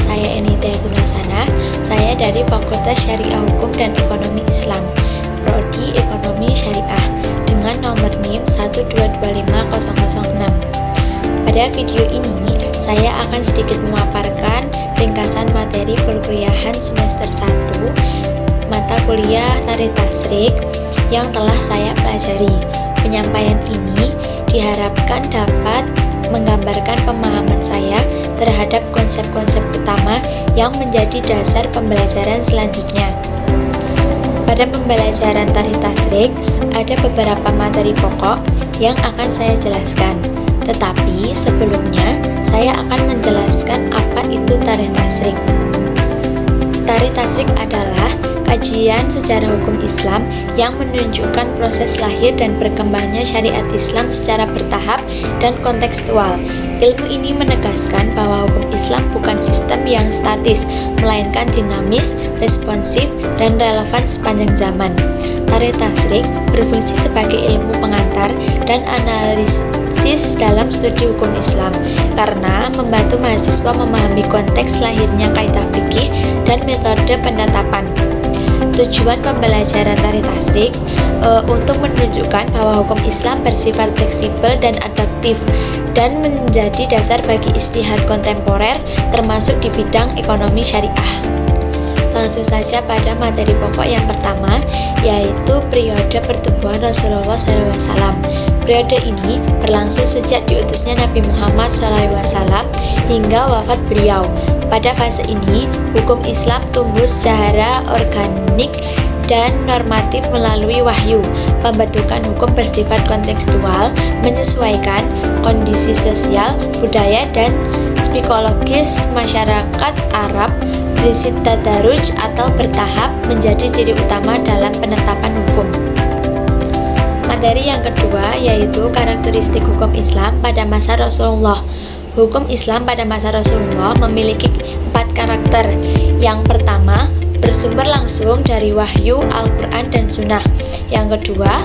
saya Enita Gunasana. Saya dari Fakultas Syariah Hukum dan Ekonomi Islam, Prodi Ekonomi Syariah, dengan nomor NIM 1225006. Pada video ini, saya akan sedikit memaparkan ringkasan materi perkuliahan semester 1 mata kuliah Tarikh Tasyrik yang telah saya pelajari. Penyampaian ini diharapkan dapat menggambarkan pemahaman saya terhadap konsep-konsep utama yang menjadi dasar pembelajaran selanjutnya. Pada pembelajaran Tarikh Tasyrik, ada beberapa materi pokok yang akan saya jelaskan. Tetapi sebelumnya, saya akan menjelaskan apa itu Tarikh Tasyrik. Tarikh Tasyrik adalah kajian sejarah hukum Islam yang menunjukkan proses lahir dan berkembangnya syariat Islam secara bertahap dan kontekstual. Ilmu ini menegaskan bahwa hukum Islam bukan sistem yang statis, melainkan dinamis, responsif, dan relevan sepanjang zaman. Tarikh Tasyrik berfungsi sebagai ilmu pengantar dan analisis dalam studi hukum Islam karena membantu mahasiswa memahami konteks lahirnya kaidah fikih dan metode penetapan. Tujuan pembelajaran Tarikh Tasyrik untuk menunjukkan bahwa hukum Islam bersifat fleksibel dan adaptif dan menjadi dasar bagi ijtihad kontemporer termasuk di bidang ekonomi syariah. Langsung saja pada materi pokok yang pertama, yaitu periode pertumbuhan Rasulullah SAW. Periode ini berlangsung sejak diutusnya Nabi Muhammad SAW hingga wafat beliau. Pada fase ini, hukum Islam tumbuh secara organik dan normatif melalui wahyu. Pembentukan hukum bersifat kontekstual, menyesuaikan kondisi sosial, budaya, dan psikologis masyarakat Arab. Prinsip tadaruj atau bertahap menjadi ciri utama dalam penetapan hukum. Materi yang kedua yaitu karakteristik hukum Islam pada masa Rasulullah. Hukum Islam pada masa Rasulullah memiliki 4 karakter. Yang pertama, bersumber langsung dari wahyu, Al-Quran, dan Sunnah. Yang kedua,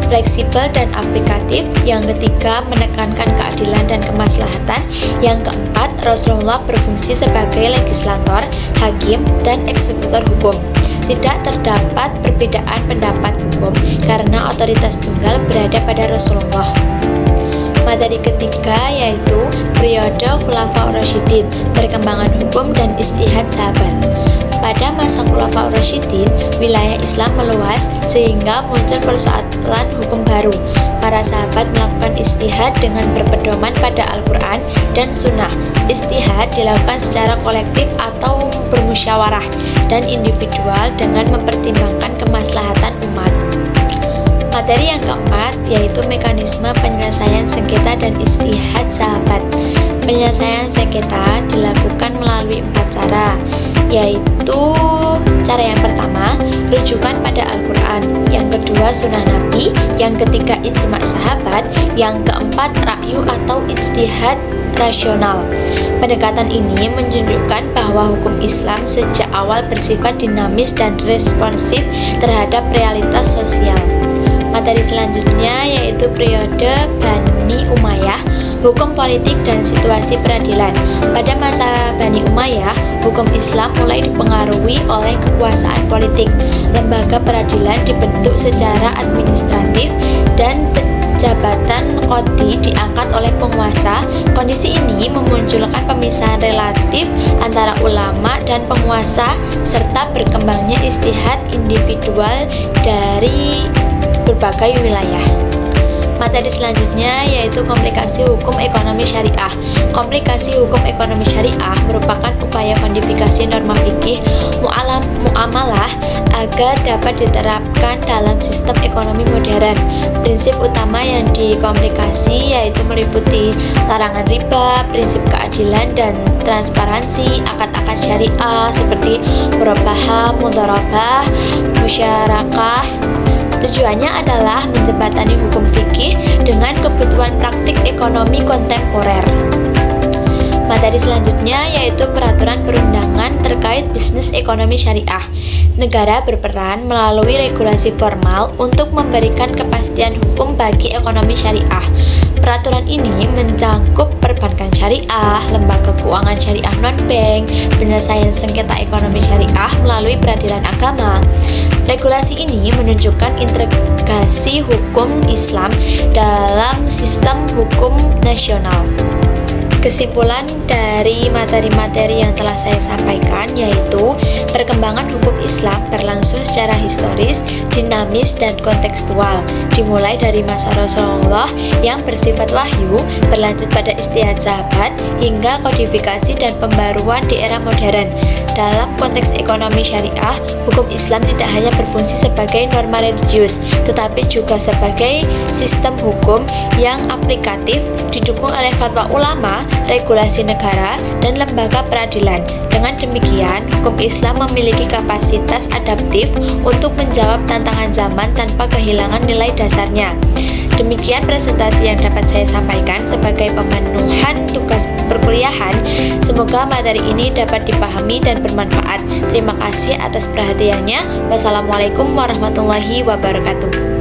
fleksibel dan aplikatif. Yang ketiga, menekankan keadilan dan kemaslahatan. Yang keempat, Rasulullah berfungsi sebagai legislator, hakim, dan eksekutor hukum. Tidak terdapat perbedaan pendapat hukum karena otoritas tunggal berada pada Rasulullah. Materi ketiga yaitu periode Khulafaur Rasyidin, perkembangan hukum dan ijtihad sahabat. Pada masa Khulafaur Rasyidin, wilayah Islam meluas sehingga muncul persoalan hukum baru. Para sahabat melakukan ijtihad dengan berpedoman pada Al-Quran dan Sunnah. Ijtihad dilakukan secara kolektif atau bermusyawarah dan individual dengan mempertimbangkan kemaslahatan umat. Materi yang keempat yaitu mekanisme penyelesaian sengketa dan ijtihad sahabat. Penyelesaian sengketa dilakukan melalui 4 cara, yaitu cara yang pertama, rujukan pada Al-Quran, yang kedua Sunnah Nabi, yang ketiga ijma' sahabat, yang keempat ra'yu atau ijtihad rasional. Pendekatan ini menunjukkan bahwa hukum Islam sejak awal bersifat dinamis dan responsif terhadap realitas sosial. Materi selanjutnya yaitu periode Bani Umayyah, hukum politik dan situasi peradilan. Pada masa Bani Umayyah, hukum Islam mulai dipengaruhi oleh kekuasaan politik. Lembaga peradilan dibentuk secara administratif dan jabatan qadhi diangkat oleh penguasa. Kondisi ini memunculkan pemisahan relatif antara ulama dan penguasa serta berkembangnya ijtihad individual dari berbagai wilayah. Materi selanjutnya yaitu komplikasi hukum ekonomi syariah. Komplikasi hukum ekonomi syariah merupakan upaya kodifikasi norma fikih muamalah agar dapat diterapkan dalam sistem ekonomi modern. Prinsip utama yang dikomplikasi yaitu meliputi larangan riba, prinsip keadilan dan transparansi, akad-akad syariah seperti murabahah, mudharabah, musyarakah. Tujuannya adalah menjembatani hukum fikih dengan kebutuhan praktik ekonomi kontemporer. Materi selanjutnya yaitu peraturan perundangan terkait bisnis ekonomi syariah. Negara berperan melalui regulasi formal untuk memberikan kepastian hukum bagi ekonomi syariah. Peraturan ini mencakup perbankan syariah, lembaga keuangan syariah non-bank, penyelesaian sengketa ekonomi syariah melalui peradilan agama. Regulasi ini menunjukkan integrasi hukum Islam dalam sistem hukum nasional. Kesimpulan dari materi-materi yang telah saya sampaikan yaitu perkembangan hukum Islam berlangsung secara historis, dinamis, dan kontekstual, dimulai dari masa Rasulullah yang bersifat wahyu, berlanjut pada istihad sahabat, hingga kodifikasi dan pembaruan di era modern. Dalam konteks ekonomi syariah, hukum Islam tidak hanya berfungsi sebagai norma religius, tetapi juga sebagai sistem hukum yang aplikatif, didukung oleh fatwa ulama, regulasi negara, dan lembaga peradilan. Dengan demikian, hukum Islam memiliki kapasitas adaptif untuk menjawab tantangan zaman tanpa kehilangan nilai dasarnya. Demikian presentasi yang dapat saya sampaikan sebagai pemenuhan tugas perkuliahan. Semoga materi ini dapat dipahami dan bermanfaat. Terima kasih atas perhatiannya. Wassalamualaikum warahmatullahi wabarakatuh.